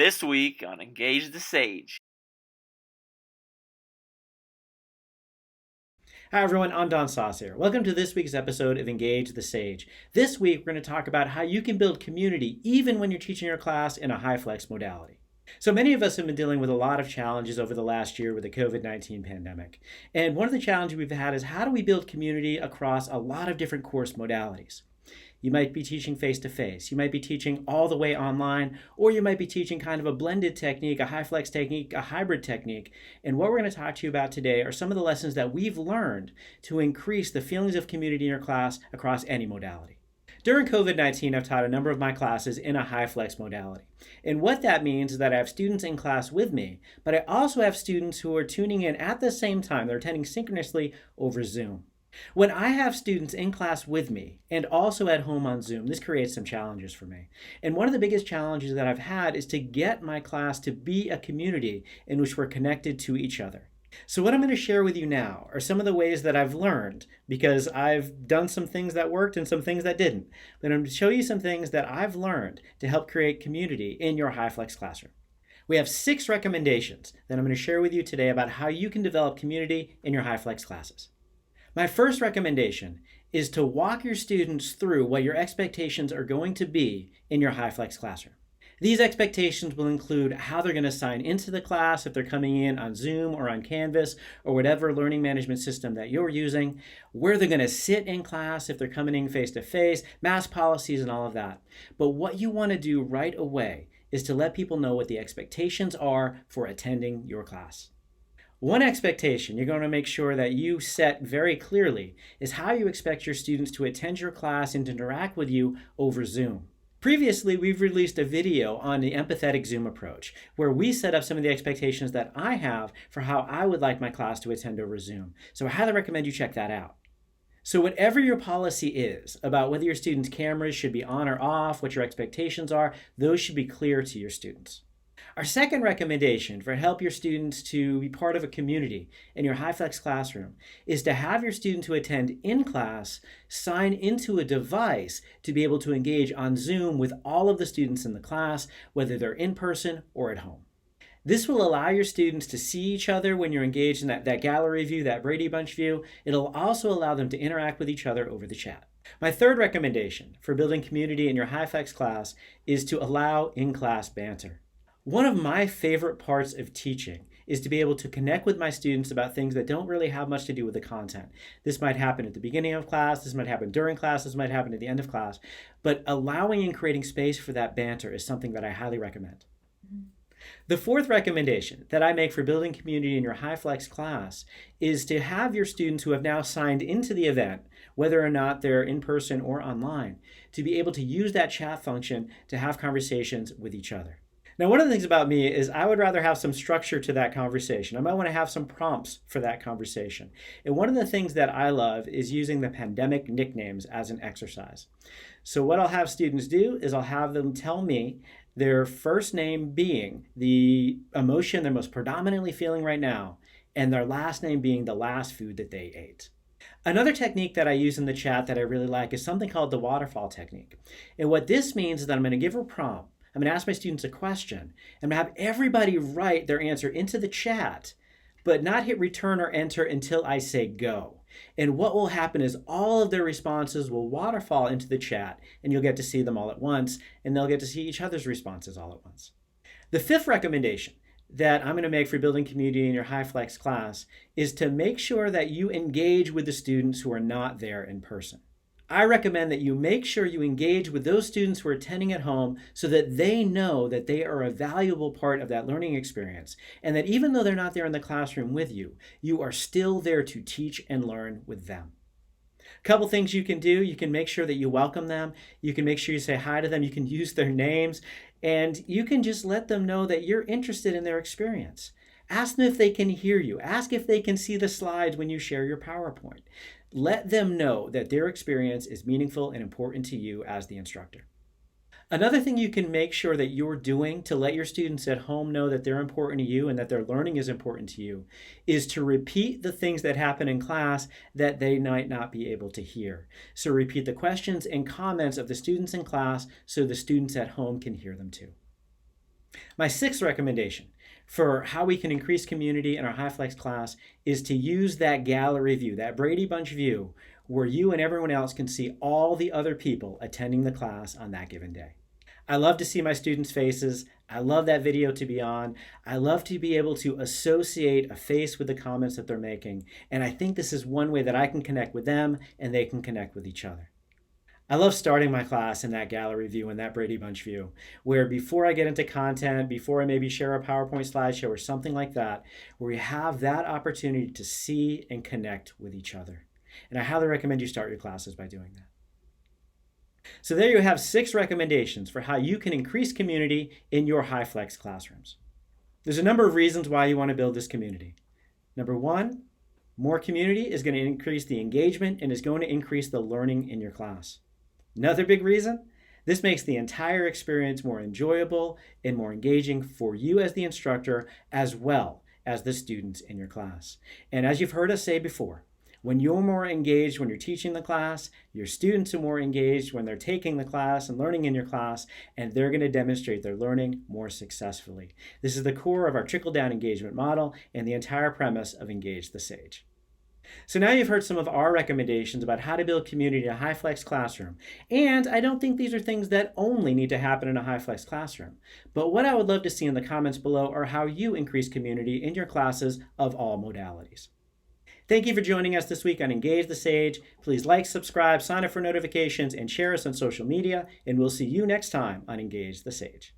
This week on Engage the Sage. Hi everyone, I'm Don Saucier. Welcome to this week's episode of Engage the Sage. This week we're going to talk about how you can build community even when you're teaching your class in a high flex modality. So many of us have been dealing with a lot of challenges over the last year with the COVID-19 pandemic. And one of the challenges we've had is how do we build community across a lot of different course modalities? You might be teaching face-to-face, you might be teaching all the way online, or you might be teaching kind of a blended technique, a high flex technique, a hybrid technique. And what we're going to talk to you about today are some of the lessons that we've learned to increase the feelings of community in your class across any modality. During COVID-19, I've taught a number of my classes in a high flex modality. And what that means is that I have students in class with me, but I also have students who are tuning in at the same time. They're attending synchronously over Zoom. When I have students in class with me and also at home on Zoom, this creates some challenges for me. And one of the biggest challenges that I've had is to get my class to be a community in which we're connected to each other. So what I'm going to share with you now are some of the ways that I've learned, because I've done some things that worked and some things that didn't. But I'm going to show you some things that I've learned to help create community in your high flex classroom. We have 6 recommendations that I'm going to share with you today about how you can develop community in your high flex classes. My first recommendation is to walk your students through what your expectations are going to be in your high flex classroom. These expectations will include how they're going to sign into the class if they're coming in on Zoom or on Canvas or whatever learning management system that you're using, where they're going to sit in class if they're coming in face-to-face, mask policies and all of that. But what you want to do right away is to let people know what the expectations are for attending your class. One expectation you're going to make sure that you set very clearly is how you expect your students to attend your class and to interact with you over Zoom. Previously, we've released a video on the empathetic Zoom approach, where we set up some of the expectations that I have for how I would like my class to attend over Zoom. So I highly recommend you check that out. So whatever your policy is about whether your students' cameras should be on or off, what your expectations are, those should be clear to your students. Our second recommendation for help your students to be part of a community in your high flex classroom is to have your students who attend in class sign into a device to be able to engage on Zoom with all of the students in the class, whether they're in person or at home. This will allow your students to see each other when you're engaged in that gallery view, that Brady Bunch view. It'll also allow them to interact with each other over the chat. My third recommendation for building community in your high flex class is to allow in-class banter. One of my favorite parts of teaching is to be able to connect with my students about things that don't really have much to do with the content. This might happen at the beginning of class, this might happen during class, this might happen at the end of class, but allowing and creating space for that banter is something that I highly recommend. The fourth recommendation that I make for building community in your high flex class is to have your students who have now signed into the event, whether or not they're in person or online, to be able to use that chat function to have conversations with each other. Now, one of the things about me is I would rather have some structure to that conversation. I might want to have some prompts for that conversation. And one of the things that I love is using the pandemic nicknames as an exercise. So what I'll have students do is I'll have them tell me their first name being the emotion they're most predominantly feeling right now, and their last name being the last food that they ate. Another technique that I use in the chat that I really like is something called the waterfall technique. And what this means is that I'm going to give a prompt. I'm going to ask my students a question. I'm going to have everybody write their answer into the chat, but not hit return or enter until I say go. And what will happen is all of their responses will waterfall into the chat, and you'll get to see them all at once, and they'll get to see each other's responses all at once. The fifth recommendation that I'm going to make for building community in your high flex class is to make sure that you engage with the students who are not there in person. I recommend that you make sure you engage with those students who are attending at home so that they know that they are a valuable part of that learning experience, and that even though they're not there in the classroom with you, you are still there to teach and learn with them. A couple things you can do. You can make sure that you welcome them. You can make sure you say hi to them. You can use their names, and you can just let them know that you're interested in their experience. Ask them if they can hear you. Ask if they can see the slides when you share your PowerPoint. Let them know that their experience is meaningful and important to you as the instructor. Another thing you can make sure that you're doing to let your students at home know that they're important to you and that their learning is important to you is to repeat the things that happen in class that they might not be able to hear. So repeat the questions and comments of the students in class so the students at home can hear them too. My sixth recommendation for how we can increase community in our HighFlex class is to use that gallery view, that Brady Bunch view, where you and everyone else can see all the other people attending the class on that given day. I love to see my students' faces. I love that video to be on. I love to be able to associate a face with the comments that they're making. And I think this is one way that I can connect with them and they can connect with each other. I love starting my class in that gallery view and that Brady Bunch view, where before I get into content, before I maybe share a PowerPoint slideshow or something like that, where we have that opportunity to see and connect with each other. And I highly recommend you start your classes by doing that. So there you have 6 recommendations for how you can increase community in your HighFlex classrooms. There's a number of reasons why you want to build this community. Number 1, more community is going to increase the engagement and is going to increase the learning in your class. Another big reason, this makes the entire experience more enjoyable and more engaging for you as the instructor as well as the students in your class. And as you've heard us say before, when you're more engaged when you're teaching the class, your students are more engaged when they're taking the class and learning in your class, and they're going to demonstrate their learning more successfully. This is the core of our trickle-down engagement model and the entire premise of Engage the Sage. So now you've heard some of our recommendations about how to build community in a HighFlex classroom. And I don't think these are things that only need to happen in a HighFlex classroom. But what I would love to see in the comments below are how you increase community in your classes of all modalities. Thank you for joining us this week on Engage the Sage. Please like, subscribe, sign up for notifications, and share us on social media. And we'll see you next time on Engage the Sage.